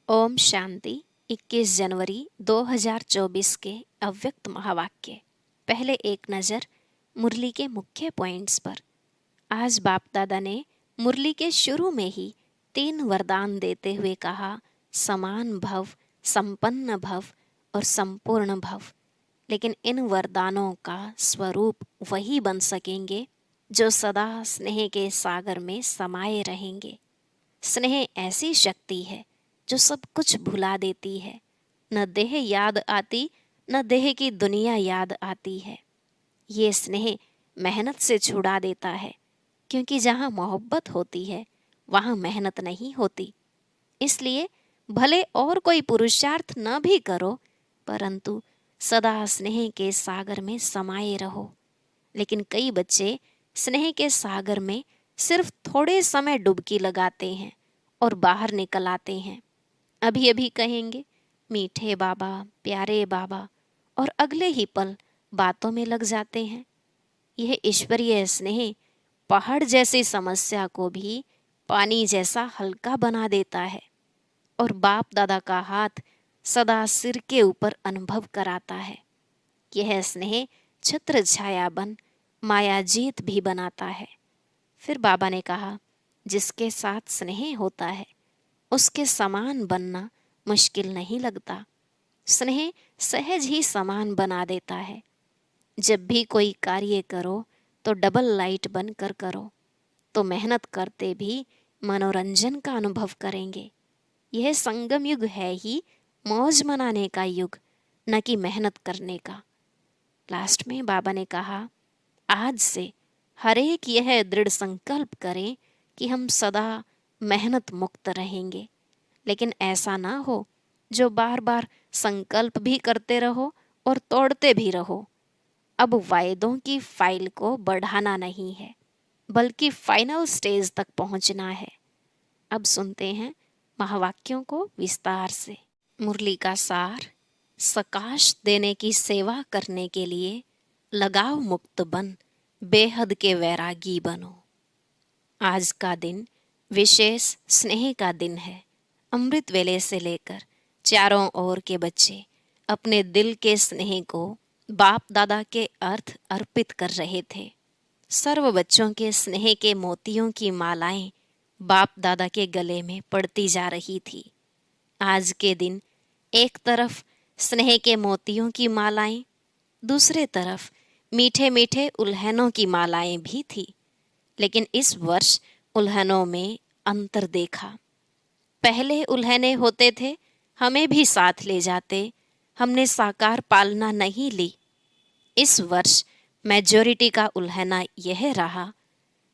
ओम शांति। 21 जनवरी 2024 के अव्यक्त महावाक्य। पहले एक नज़र मुरली के मुख्य पॉइंट्स पर। आज बाप दादा ने मुरली के शुरू में ही 3 वरदान देते हुए कहा, समान भव, संपन्न भव और संपूर्ण भव। लेकिन इन वरदानों का स्वरूप वही बन सकेंगे जो सदा स्नेह के सागर में समाये रहेंगे। स्नेह ऐसी शक्ति है जो सब कुछ भुला देती है। न देह याद आती, न देह की दुनिया याद आती है। ये स्नेह मेहनत से छुड़ा देता है, क्योंकि जहाँ मोहब्बत होती है वहाँ मेहनत नहीं होती। इसलिए भले और कोई पुरुषार्थ न भी करो, परंतु सदा स्नेह के सागर में समाये रहो। लेकिन कई बच्चे स्नेह के सागर में सिर्फ थोड़े समय डुबकी लगाते हैं और बाहर निकल आते हैं। अभी अभी कहेंगे मीठे बाबा, प्यारे बाबा, और अगले ही पल बातों में लग जाते हैं। यह ईश्वरीय स्नेह पहाड़ जैसी समस्या को भी पानी जैसा हल्का बना देता है और बाप दादा का हाथ सदा सिर के ऊपर अनुभव कराता है। यह स्नेह छत्र छाया बन माया जीत भी बनाता है। फिर बाबा ने कहा, जिसके साथ स्नेह होता है उसके समान बनना मुश्किल नहीं लगता। स्नेह सहज ही समान बना देता है। जब भी कोई कार्य करो तो डबल लाइट बनकर करो, तो मेहनत करते भी मनोरंजन का अनुभव करेंगे। यह संगम युग है ही मौज मनाने का युग, न कि मेहनत करने का। लास्ट में बाबा ने कहा, आज से हर एक यह दृढ़ संकल्प करें कि हम सदा मेहनत मुक्त रहेंगे। लेकिन ऐसा ना हो जो बार बार संकल्प भी करते रहो और तोड़ते भी रहो। अब वायदों की फाइल को बढ़ाना नहीं है, बल्कि फाइनल स्टेज तक पहुंचना है। अब सुनते हैं महावाक्यों को विस्तार से। मुरली का सार। सकाश देने की सेवा करने के लिए लगाव मुक्त बन बेहद के वैरागी बनो। आज का दिन विशेष स्नेह का दिन है। अमृत वेले से लेकर चारों ओर के बच्चे अपने दिल के स्नेह को बाप दादा के अर्थ अर्पित कर रहे थे। सर्व बच्चों के स्नेह के मोतियों की मालाएं बाप दादा के गले में पड़ती जा रही थी। आज के दिन एक तरफ स्नेह के मोतियों की मालाएं, दूसरे तरफ मीठे मीठे उल्हनों की मालाएं भी थी। लेकिन इस वर्ष उल्हनों में अंतर देखा। पहले उल्हने होते थे, हमें भी साथ ले जाते, हमने साकार पालना नहीं ली। इस वर्ष मेजॉरिटी का उल्हना यह रहा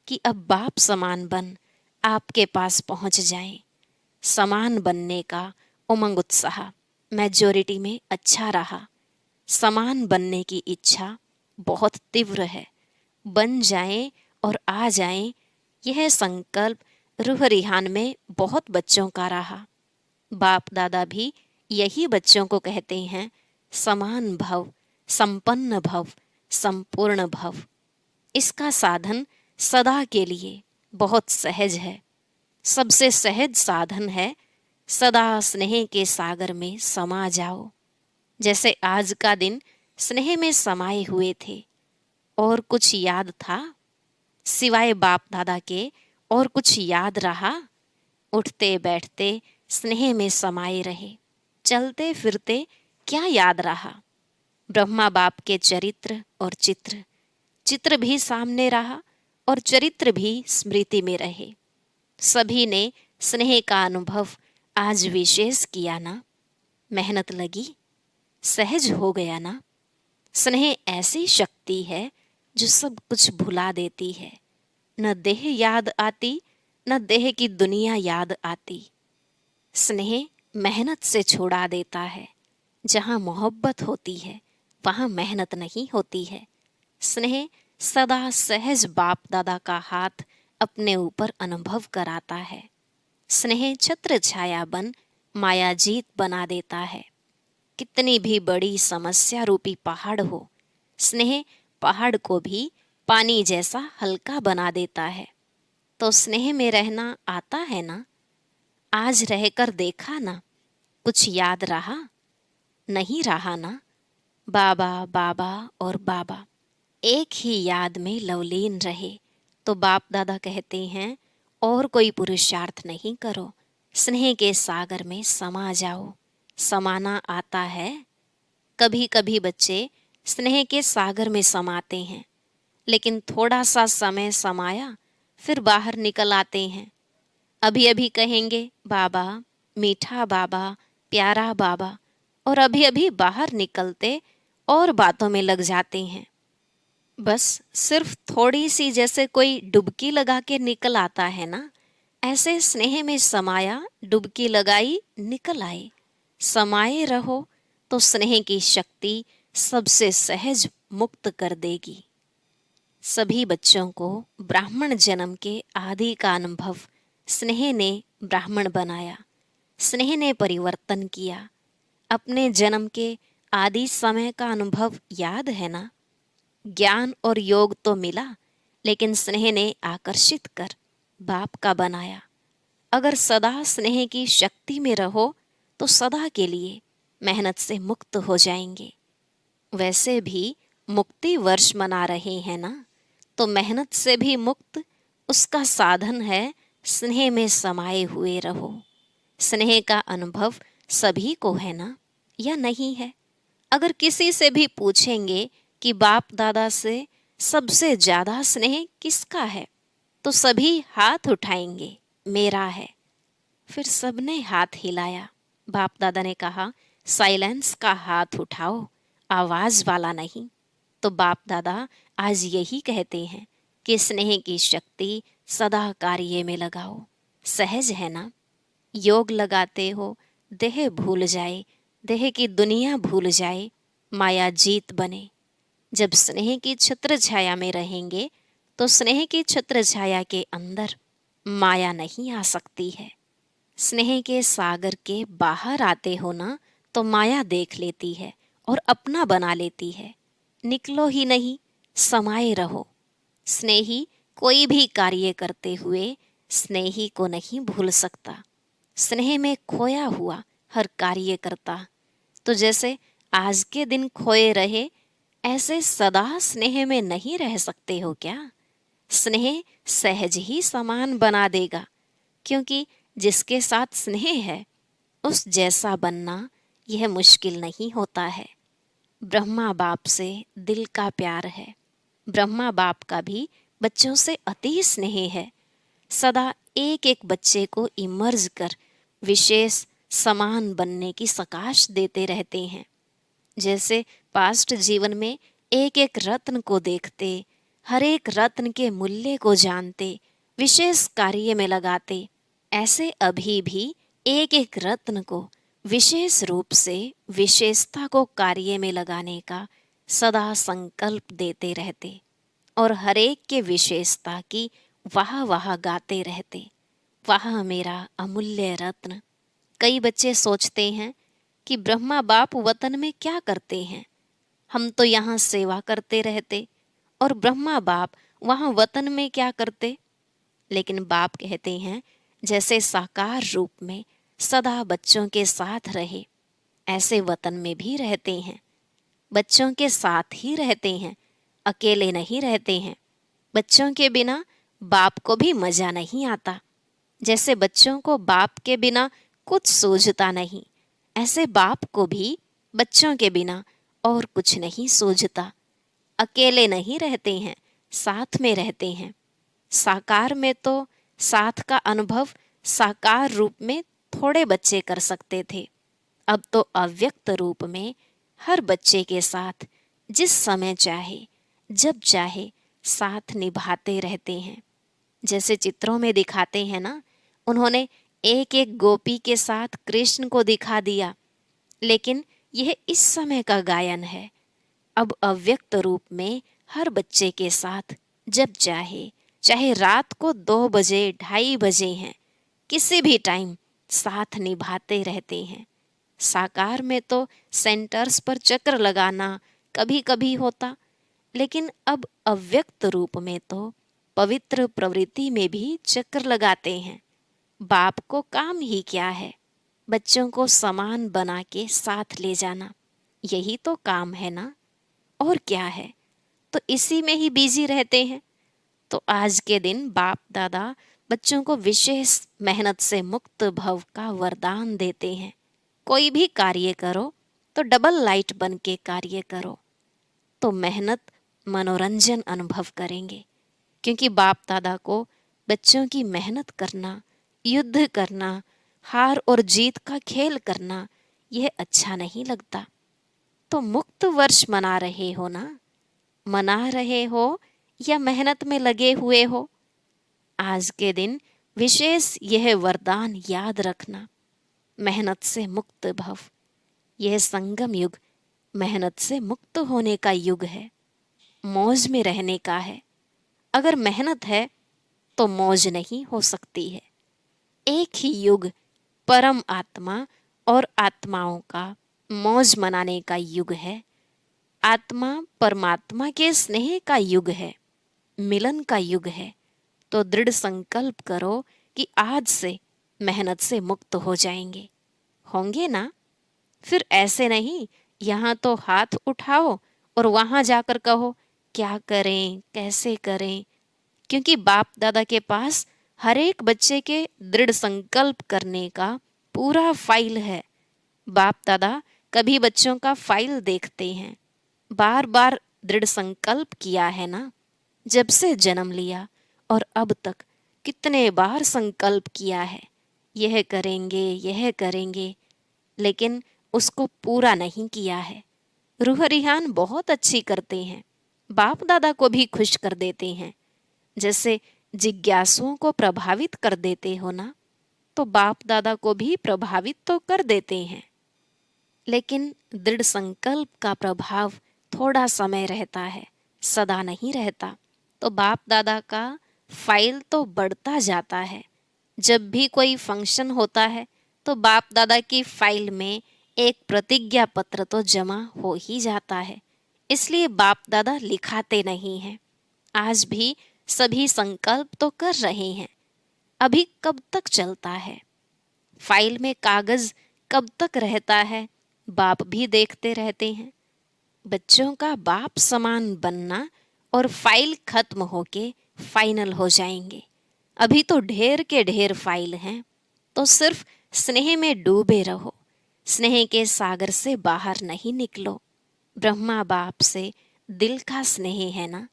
कि अब बाप समान बन आपके पास पहुंच जाएं। समान बनने का उमंग उत्साह मेजॉरिटी में अच्छा रहा। समान बनने की इच्छा बहुत तीव्र है। बन जाएं और आ जाएं, यह संकल्प रूह रिहान में बहुत बच्चों का रहा। बाप दादा भी यही बच्चों को कहते हैं, समान भव, संपन्न भव, संपूर्ण भव। इसका साधन सदा के लिए बहुत सहज है। सबसे सहज साधन है सदा स्नेह के सागर में समा जाओ। जैसे आज का दिन स्नेह में समाये हुए थे। और कुछ याद था सिवाय बाप दादा के? और कुछ याद रहा? उठते बैठते स्नेह में समाये रहे, चलते फिरते क्या याद रहा? ब्रह्मा बाप के चरित्र और चित्र भी सामने रहा और चरित्र भी स्मृति में रहे। सभी ने स्नेह का अनुभव आज विशेष किया ना? मेहनत लगी, सहज हो गया ना? स्नेह ऐसी शक्ति है जो सब कुछ भुला देती है। न देह याद आती, न देह की दुनिया याद आती। स्नेह मेहनत से छुड़ा देता है। जहाँ मोहब्बत होती है वहाँ मेहनत नहीं होती है। स्नेह सदा सहज बाप दादा का हाथ अपने ऊपर अनुभव कराता है। स्नेह छत्र छाया बन माया जीत बना देता है। कितनी भी बड़ी समस्या रूपी पहाड़ हो, स्नेह पहाड़ को भी पानी जैसा हल्का बना देता है। तो स्नेह में रहना आता है ना? आज रहकर देखा ना कुछ याद रहा? नहीं रहा ना। बाबा बाबा और बाबा एक ही याद में लवलीन रहे। तो बाप दादा कहते हैं, और कोई पुरुषार्थ नहीं करो, स्नेह के सागर में समा जाओ। समाना आता है? कभी कभी बच्चे स्नेह के सागर में समाते हैं, लेकिन थोड़ा सा समय समाया फिर बाहर निकल आते हैं। अभी अभी कहेंगे बाबा, मीठा बाबा, प्यारा बाबा, और अभी अभी बाहर निकलते और बातों में लग जाते हैं। बस सिर्फ थोड़ी सी, जैसे कोई डुबकी लगा के निकल आता है ना, ऐसे स्नेह में समाया, डुबकी लगाई, निकल आए। समाये रहो तो स्नेह की शक्ति सबसे सहज मुक्त कर देगी। सभी बच्चों को ब्राह्मण जन्म के आदि का अनुभव स्नेह ने ब्राह्मण बनाया, स्नेह ने परिवर्तन किया। अपने जन्म के आदि समय का अनुभव याद है ना? ज्ञान और योग तो मिला, लेकिन स्नेह ने आकर्षित कर बाप का बनाया। अगर सदा स्नेह की शक्ति में रहो तो सदा के लिए मेहनत से मुक्त हो जाएंगे। वैसे भी मुक्ति वर्ष मना रहे हैं ना, तो मेहनत से भी मुक्त उसका साधन है, स्नेह में समाये हुए रहो। स्नेह का अनुभव सभी को है ना, या नहीं है? अगर किसी से भी पूछेंगे कि बाप दादा से सबसे ज्यादा स्नेह किसका है, तो सभी हाथ उठाएंगे, मेरा है। फिर सबने हाथ हिलाया। बाप दादा ने कहा, साइलेंस का हाथ उठाओ, आवाज वाला नहीं। तो बाप दादा आज यही कहते हैं कि स्नेह की शक्ति सदा कार्य में लगाओ। सहज है ना? योग लगाते हो, देह भूल जाए, देह की दुनिया भूल जाए, माया जीत बने। जब स्नेह की छत्र छाया में रहेंगे तो स्नेह की छत्र छाया के अंदर माया नहीं आ सकती है। स्नेह के सागर के बाहर आते हो ना, तो माया देख लेती है और अपना बना लेती है। निकलो ही नहीं, समाये रहो। स्नेही कोई भी कार्य करते हुए स्नेही को नहीं भूल सकता। स्नेह में खोया हुआ हर कार्य करता। तो जैसे आज के दिन खोए रहे, ऐसे सदा स्नेह में नहीं रह सकते हो क्या? स्नेह सहज ही समान बना देगा, क्योंकि जिसके साथ स्नेह है उस जैसा बनना यह मुश्किल नहीं होता है। ब्रह्मा बाप से दिल का प्यार है। ब्रह्मा बाप का भी बच्चों से अति स्नेह है। सदा एक एक बच्चे को इमर्ज कर विशेष समान बनने की सकाश देते रहते हैं। जैसे पास्ट जीवन में एक एक रत्न को देखते, हर एक रत्न के मूल्य को जानते, विशेष कार्य में लगाते, ऐसे अभी भी एक एक रत्न को विशेष रूप से विशेषता को कार्य में लगाने का सदा संकल्प देते रहते और हर एक के विशेषता की वाह वाह गाते रहते। वाह मेरा अमूल्य रत्न। कई बच्चे सोचते हैं कि ब्रह्मा बाप वतन में क्या करते हैं, हम तो यहाँ सेवा करते रहते, और ब्रह्मा बाप वहाँ वतन में क्या करते। लेकिन बाप कहते हैं, जैसे साकार रूप में सदा बच्चों के साथ रहे, ऐसे वतन में भी रहते हैं। बच्चों के साथ ही रहते हैं, अकेले नहीं रहते हैं। बच्चों के बिना बाप को भी मजा नहीं आता। जैसे बच्चों को बाप के बिना कुछ सूझता नहीं, ऐसे बाप को भी बच्चों के बिना और कुछ नहीं सूझता। अकेले नहीं रहते हैं, साथ में रहते हैं। साकार में तो साथ का अनुभव साकार रूप में थोड़े बच्चे कर सकते थे, अब तो अव्यक्त रूप में हर बच्चे के साथ जिस समय चाहे, जब चाहे साथ निभाते रहते हैं। जैसे चित्रों में दिखाते हैं ना, उन्होंने एक एक गोपी के साथ कृष्ण को दिखा दिया, लेकिन यह इस समय का गायन है। अब अव्यक्त रूप में हर बच्चे के साथ जब चाहे, चाहे रात को 2 बजे 2:30 बजे हैं, किसी भी टाइम साथ निभाते रहते हैं। साकार में तो सेंटर्स पर चक्र लगाना कभी कभी होता, लेकिन अब अव्यक्त रूप में तो पवित्र प्रवृत्ति में भी चक्र लगाते हैं। बाप को काम ही क्या है? बच्चों को सामान बना के साथ ले जाना, यही तो काम है ना, और क्या है। तो इसी में ही बिजी रहते हैं। तो आज के दिन बाप दादा बच्चों को विशेष मेहनत से मुक्त भव का वरदान देते हैं। कोई भी कार्य करो तो डबल लाइट बन के कार्य करो, तो मेहनत मनोरंजन अनुभव करेंगे। क्योंकि बाप दादा को बच्चों की मेहनत करना, युद्ध करना, हार और जीत का खेल करना, यह अच्छा नहीं लगता। तो मुक्त वर्ष मना रहे हो ना, मना रहे हो या मेहनत में लगे हुए हो, आज के दिन विशेष यह वरदान याद रखना, मेहनत से मुक्त भव। यह संगम युग मेहनत से मुक्त होने का युग है, मौज में रहने का है। अगर मेहनत है तो मौज नहीं हो सकती है। एक ही युग परम आत्मा और आत्माओं का मौज मनाने का युग है। आत्मा परमात्मा के स्नेह का युग है, मिलन का युग है। तो दृढ़ संकल्प करो कि आज से मेहनत से मुक्त हो जाएंगे। होंगे ना? फिर ऐसे नहीं, यहाँ तो हाथ उठाओ और वहां जाकर कहो क्या करें, कैसे करें। क्योंकि बाप दादा के पास हर एक बच्चे के दृढ़ संकल्प करने का पूरा फाइल है। बाप दादा कभी बच्चों का फाइल देखते हैं। बार बार दृढ़ संकल्प किया है ना, जब से जन्म लिया और अब तक कितने बार संकल्प किया है, यह करेंगे यह करेंगे, लेकिन उसको पूरा नहीं किया है। रूह रिहान बहुत अच्छी करते हैं, बाप दादा को भी खुश कर देते हैं। जैसे जिज्ञासुओं को प्रभावित कर देते हो ना, तो बाप दादा को भी प्रभावित तो कर देते हैं। लेकिन दृढ़ संकल्प का प्रभाव थोड़ा समय रहता है, सदा नहीं रहता। तो बाप दादा का फाइल तो बढ़ता जाता है। जब भी कोई फंक्शन होता है तो बाप दादा की फाइल में एक प्रतिज्ञा पत्र तो जमा हो ही जाता है। इसलिए बाप दादा लिखाते नहीं हैं। आज भी सभी संकल्प तो कर रहे हैं। अभी कब तक चलता है, फाइल में कागज कब तक रहता है, बाप भी देखते रहते हैं। बच्चों का बाप समान बनना और फाइल खत्म होके फाइनल हो जाएंगे। अभी तो ढेर के ढेर फाइल हैं। तो सिर्फ स्नेह में डूबे रहो, स्नेह के सागर से बाहर नहीं निकलो। ब्रह्मा बाप से दिल का स्नेह है ना,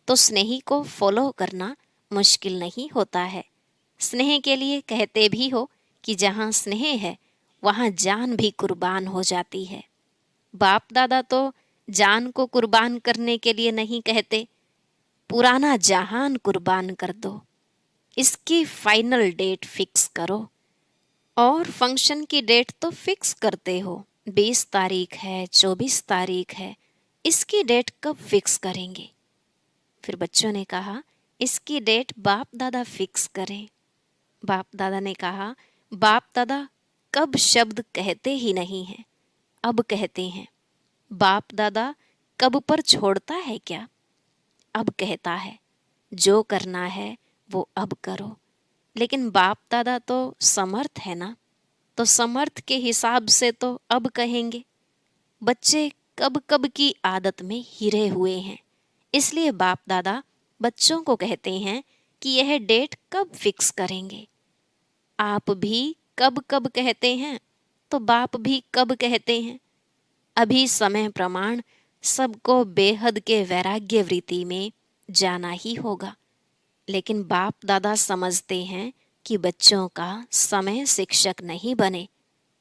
तो स्नेही को फॉलो करना मुश्किल नहीं होता है। स्नेह के लिए कहते भी हो कि जहाँ स्नेह है वहाँ जान भी कुर्बान हो जाती है। बाप दादा तो जान को कुर्बान करने के लिए नहीं कहते, पुराना जहान कुर्बान कर दो, इसकी फाइनल डेट फिक्स करो। और फंक्शन की डेट तो फिक्स करते हो, 20 तारीख है, 24 तारीख है, इसकी डेट कब फिक्स करेंगे? फिर बच्चों ने कहा इसकी डेट बाप दादा फिक्स करें। बाप दादा ने कहा बाप दादा कब शब्द कहते ही नहीं हैं, अब कहते हैं। बाप दादा कब पर छोड़ता है क्या? अब कहता है जो करना है वो अब करो। लेकिन बाप दादा तो समर्थ है ना, तो समर्थ के हिसाब से तो अब कहेंगे। बच्चे कब कब की आदत में हिरे हुए हैं, इसलिए बाप दादा बच्चों को कहते हैं कि यह डेट कब फिक्स करेंगे। आप भी कब कब कहते हैं, तो बाप भी कब कहते हैं। अभी समय प्रमाण सबको बेहद के वैराग्य वृत्ति में जाना ही होगा। लेकिन बाप दादा समझते हैं कि बच्चों का समय शिक्षक नहीं बने।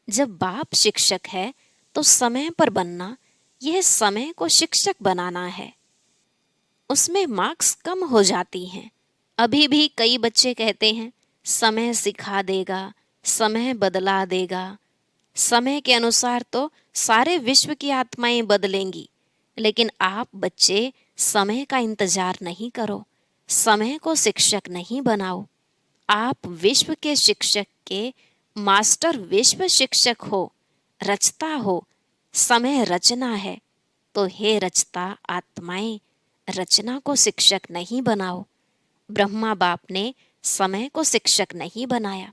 जब बाप शिक्षक है तो समय पर बनना, यह समय को शिक्षक बनाना है। उसमें मार्क्स कम हो जाती हैं। अभी भी कई बच्चे कहते हैं समय सिखा देगा, समय बदला देगा। समय के अनुसार तो सारे विश्व की आत्माएं बदलेंगी। लेकिन आप बच्चे समय का इंतजार नहीं करो, समय को शिक्षक नहीं बनाओ। आप विश्व के शिक्षक के मास्टर विश्व शिक्षक हो, रचता हो। समय रचना है, तो हे रचता आत्माएं, रचना को शिक्षक नहीं बनाओ। ब्रह्मा बाप ने समय को शिक्षक नहीं बनाया।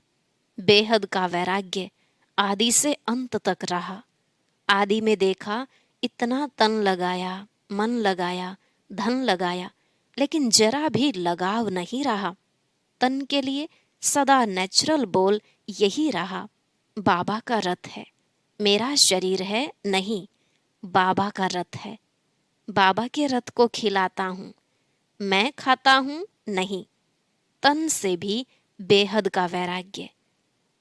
बेहद का वैराग्य आदि से अंत तक रहा। आदि में देखा इतना तन लगाया, मन लगाया, धन लगाया, लेकिन जरा भी लगाव नहीं रहा। तन के लिए सदा नेचुरल बोल यही रहा, बाबा का रथ है, मेरा शरीर है नहीं, बाबा का रथ है। बाबा के रथ को खिलाता हूँ, मैं खाता हूँ नहीं। तन से भी बेहद का वैराग्य।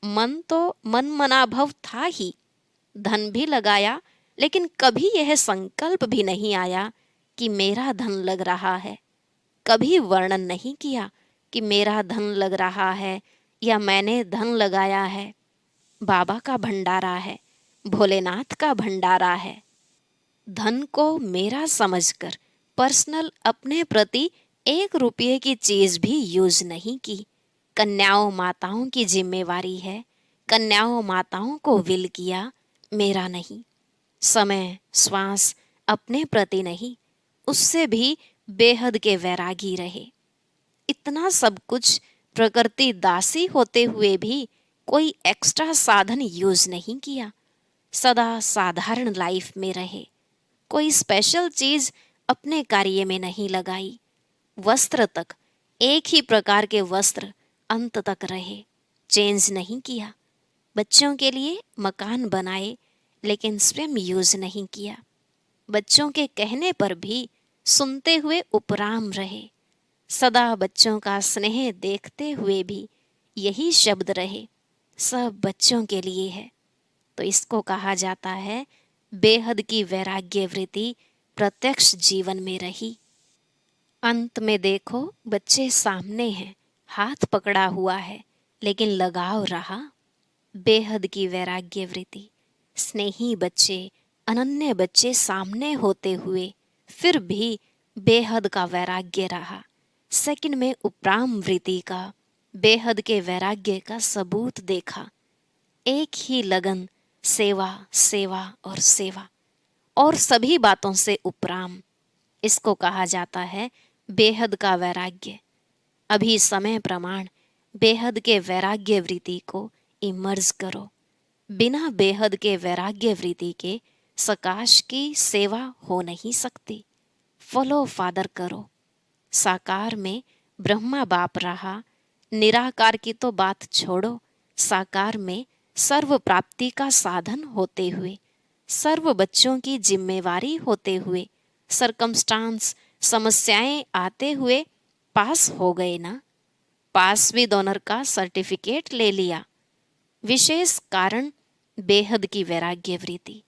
मन तो मन मनाभव था ही, धन भी लगाया, लेकिन कभी यह संकल्प भी नहीं आया कि मेरा धन लग रहा है। कभी वर्णन नहीं किया कि मेरा धन लग रहा है या मैंने धन लगाया है। बाबा का भंडारा है, भोलेनाथ का भंडारा है। धन को मेरा समझकर पर्सनल अपने प्रति 1 रुपये की चीज भी यूज नहीं की। कन्याओं माताओं की जिम्मेवारी है, कन्याओं माताओं को विल किया, मेरा नहीं। समय श्वास अपने प्रति नहीं, उससे भी बेहद के वैरागी रहे। इतना सब कुछ प्रकृति दासी होते हुए भी कोई एक्स्ट्रा साधन यूज नहीं किया। सदा साधारण लाइफ में रहे, कोई स्पेशल चीज अपने कार्य में नहीं लगाई। वस्त्र तक एक ही प्रकार के वस्त्र अंत तक रहे, चेंज नहीं किया। बच्चों के लिए मकान बनाए, लेकिन स्वयं यूज नहीं किया। बच्चों के कहने पर भी सुनते हुए उपराम रहे। सदा बच्चों का स्नेह देखते हुए भी यही शब्द रहे, सब बच्चों के लिए है। तो इसको कहा जाता है बेहद की वैराग्य वृत्ति प्रत्यक्ष जीवन में रही। अंत में देखो, बच्चे सामने हैं, हाथ पकड़ा हुआ है, लेकिन लगाव रहा। बेहद की वैराग्य वृत्ति, स्नेही बच्चे, अनन्य बच्चे सामने होते हुए फिर भी बेहद का वैराग्य रहा। सेकंड में उपराम वृत्ति का, बेहद के वैराग्य का सबूत देखा। एक ही लगन, सेवा सेवा और सेवा, और सभी बातों से उपराम। इसको कहा जाता है बेहद का वैराग्य। अभी समय प्रमाण बेहद के वैराग्य वृत्ति को इमर्ज करो। बिना बेहद के वैराग्य वृत्ति के सकाश की सेवा हो नहीं सकती। फॉलो फादर करो। साकार में ब्रह्मा बाप रहा, निराकार की तो बात छोड़ो, साकार में सर्व प्राप्ति का साधन होते हुए, सर्व बच्चों की जिम्मेवारी होते हुए, सरकमस्टांस समस्याएं आते हुए पास हो गए ना। पास विद ऑनर का सर्टिफिकेट ले लिया। विशेष कारण बेहद की वैराग्य वृत्ति।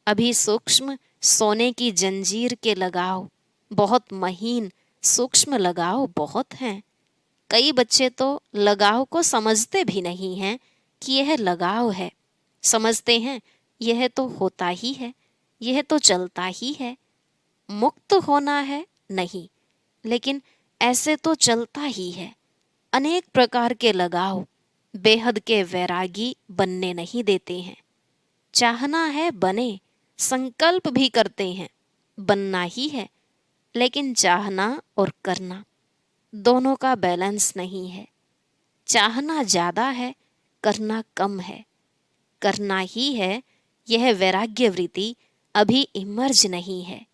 अभी सूक्ष्म सोने की जंजीर के लगाव, बहुत महीन सूक्ष्म लगाव बहुत हैं। कई बच्चे तो लगाव को समझते भी नहीं हैं कि यह लगाव है। समझते हैं यह तो होता ही है, यह तो चलता ही है। मुक्त होना है नहीं, लेकिन ऐसे तो चलता ही है। अनेक प्रकार के लगाव बेहद के वैरागी बनने नहीं देते हैं। चाहना है बने, संकल्प भी करते हैं, बनना ही है, लेकिन चाहना और करना दोनों का बैलेंस नहीं है। चाहना ज्यादा है, करना कम है। करना ही है, यह वैराग्य वृत्ति अभी इमर्ज नहीं है।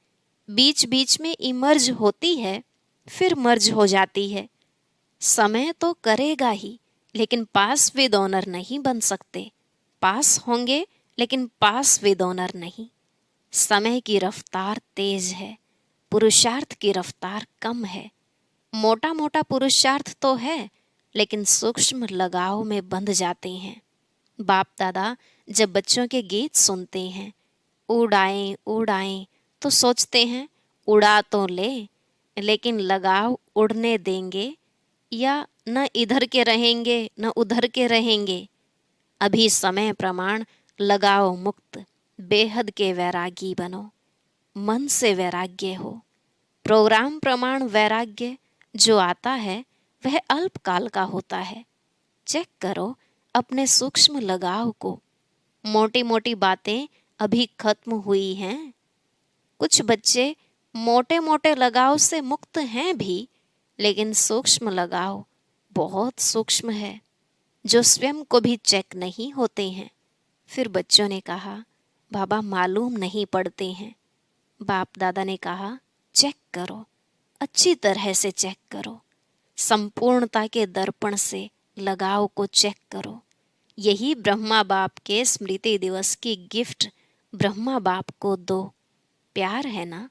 बीच बीच में इमर्ज होती है, फिर मर्ज हो जाती है। समय तो करेगा ही, लेकिन पास विद ऑनर नहीं बन सकते। पास होंगे, लेकिन पास विद ऑनर नहीं। समय की रफ्तार तेज है, पुरुषार्थ की रफ्तार कम है। मोटा मोटा पुरुषार्थ तो है, लेकिन सूक्ष्म लगाव में बंध जाते हैं। बाप दादा जब बच्चों के गीत सुनते हैं, उड़ाएं उड़ाएं, तो सोचते हैं उड़ा तो ले, लेकिन लगाव उड़ने देंगे या न इधर के रहेंगे न उधर के रहेंगे। अभी समय प्रमाण लगाव मुक्त बेहद के वैरागी बनो। मन से वैराग्य हो। प्रोग्राम प्रमाण वैराग्य जो आता है वह अल्पकाल का होता है। चेक करो अपने सूक्ष्म लगाव को। मोटी मोटी बातें अभी खत्म हुई हैं। कुछ बच्चे मोटे मोटे लगाव से मुक्त हैं भी, लेकिन सूक्ष्म लगाव बहुत सूक्ष्म है, जो स्वयं को भी चेक नहीं होते हैं। फिर बच्चों ने कहा, बाबा मालूम नहीं पड़ते हैं। बाप दादा ने कहा, चेक करो, अच्छी तरह से चेक करो, संपूर्णता के दर्पण से लगाव को चेक करो। यही ब्रह्मा बाप के स्मृति दिवस की गिफ्ट ब्रह्मा बाप को दो। प्यार है ना,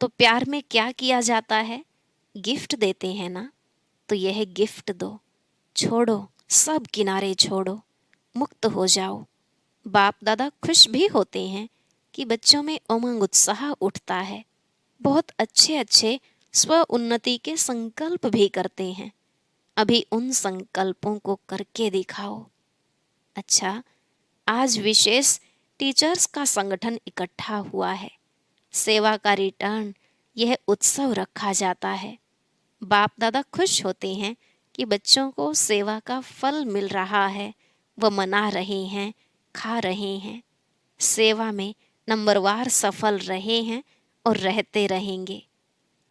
तो प्यार में क्या किया जाता है? गिफ्ट देते हैं ना, तो यह गिफ्ट दो। छोड़ो, सब किनारे छोड़ो, मुक्त हो जाओ। बाप दादा खुश भी होते हैं कि बच्चों में उमंग उत्साह उठता है। बहुत अच्छे अच्छे स्व उन्नति के संकल्प भी करते हैं। अभी उन संकल्पों को करके दिखाओ। अच्छा, आज विशेष टीचर्स का संगठन इकट्ठा हुआ है। सेवा का रिटर्न, यह उत्सव रखा जाता है। बाप दादा खुश होते हैं कि बच्चों को सेवा का फल मिल रहा है, वह मना रहे हैं, खा रहे हैं। सेवा में नंबरवार सफल रहे हैं और रहते रहेंगे।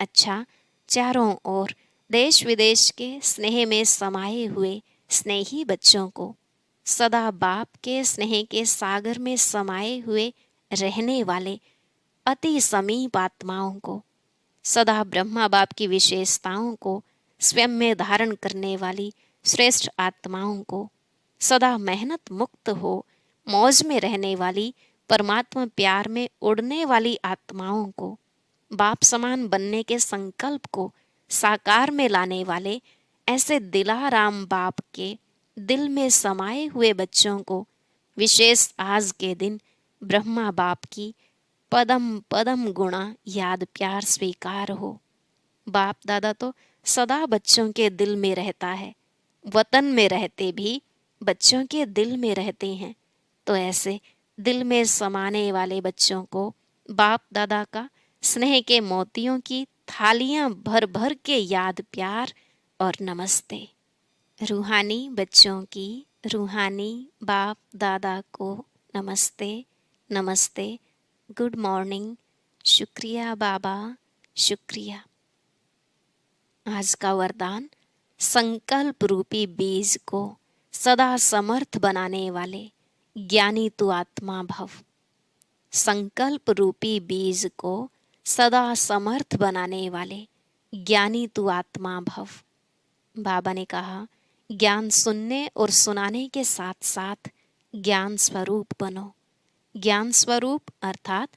अच्छा, चारों ओर देश विदेश के स्नेह में समाये हुए स्नेही बच्चों को, सदा बाप के स्नेह के सागर में समाये हुए रहने वाले अति समीप आत्माओं को, सदा ब्रह्मा बाप की विशेषताओं को स्वयं में धारण करने वाली श्रेष्ठ आत्माओं को, सदा मेहनत मुक्त हो मौज में रहने वाली परमात्मा प्यार में उड़ने वाली आत्माओं को, बाप समान बनने के संकल्प को साकार में लाने वाले ऐसे दिलाराम बाप के दिल में समाये हुए बच्चों को विशेष आज के दिन ब्रह्मा बाप की पदम पदम गुणा याद प्यार स्वीकार हो। बाप दादा तो सदा बच्चों के दिल में रहता है, वतन में रहते भी बच्चों के दिल में रहते हैं। तो ऐसे दिल में समाने वाले बच्चों को बाप दादा का स्नेह के मोतियों की थालियां भर भर के याद प्यार और नमस्ते। रूहानी बच्चों की रूहानी बाप दादा को नमस्ते नमस्ते, गुड मॉर्निंग, शुक्रिया बाबा, शुक्रिया। आज का वरदान, संकल्प रूपी बीज को सदा समर्थ बनाने वाले ज्ञानी तू आत्मा भव। संकल्प रूपी बीज को सदा समर्थ बनाने वाले ज्ञानी तू आत्मा भव। बाबा ने कहा, ज्ञान सुनने और सुनाने के साथ साथ ज्ञान स्वरूप बनो। ज्ञान स्वरूप अर्थात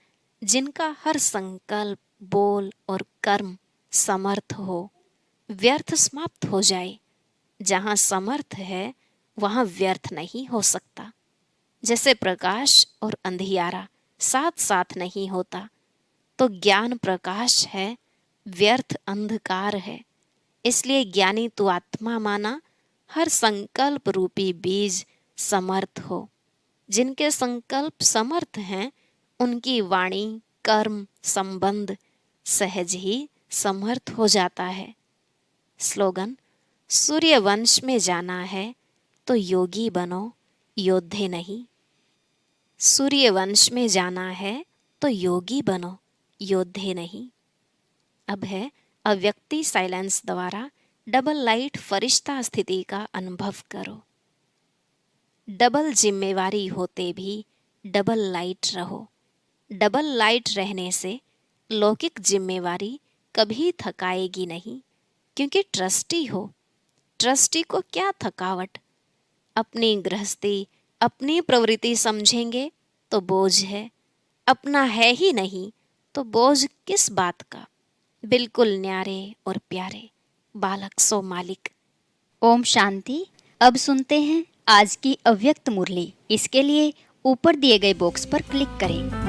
जिनका हर संकल्प, बोल और कर्म समर्थ हो, व्यर्थ समाप्त हो जाए। जहाँ समर्थ है वहाँ व्यर्थ नहीं हो सकता। जैसे प्रकाश और अंधियारा साथ साथ नहीं होता, तो ज्ञान प्रकाश है, व्यर्थ अंधकार है। इसलिए ज्ञानी तू आत्मा माना हर संकल्प रूपी बीज समर्थ हो। जिनके संकल्प समर्थ हैं, उनकी वाणी, कर्म, संबंध सहज ही समर्थ हो जाता है। स्लोगन, सूर्य वंश में जाना है तो योगी बनो, योद्धे नहीं। सूर्य वंश में जाना है तो योगी बनो, योद्धे नहीं। अब है अव्यक्ति साइलेंस द्वारा डबल लाइट फरिश्ता स्थिति का अनुभव करो। डबल जिम्मेवारी होते भी डबल लाइट रहो। डबल लाइट रहने से लौकिक जिम्मेवारी कभी थकाएगी नहीं, क्योंकि ट्रस्टी हो। ट्रस्टी को क्या थकावट। अपनी गृहस्थी, अपनी प्रवृत्ति समझेंगे तो बोझ है, अपना है ही नहीं तो बोझ किस बात का। बिल्कुल न्यारे और प्यारे, बालक सो मालिक। ओम शांति। अब सुनते हैं आज की अव्यक्त मुरली। इसके लिए ऊपर दिए गए बॉक्स पर क्लिक करें।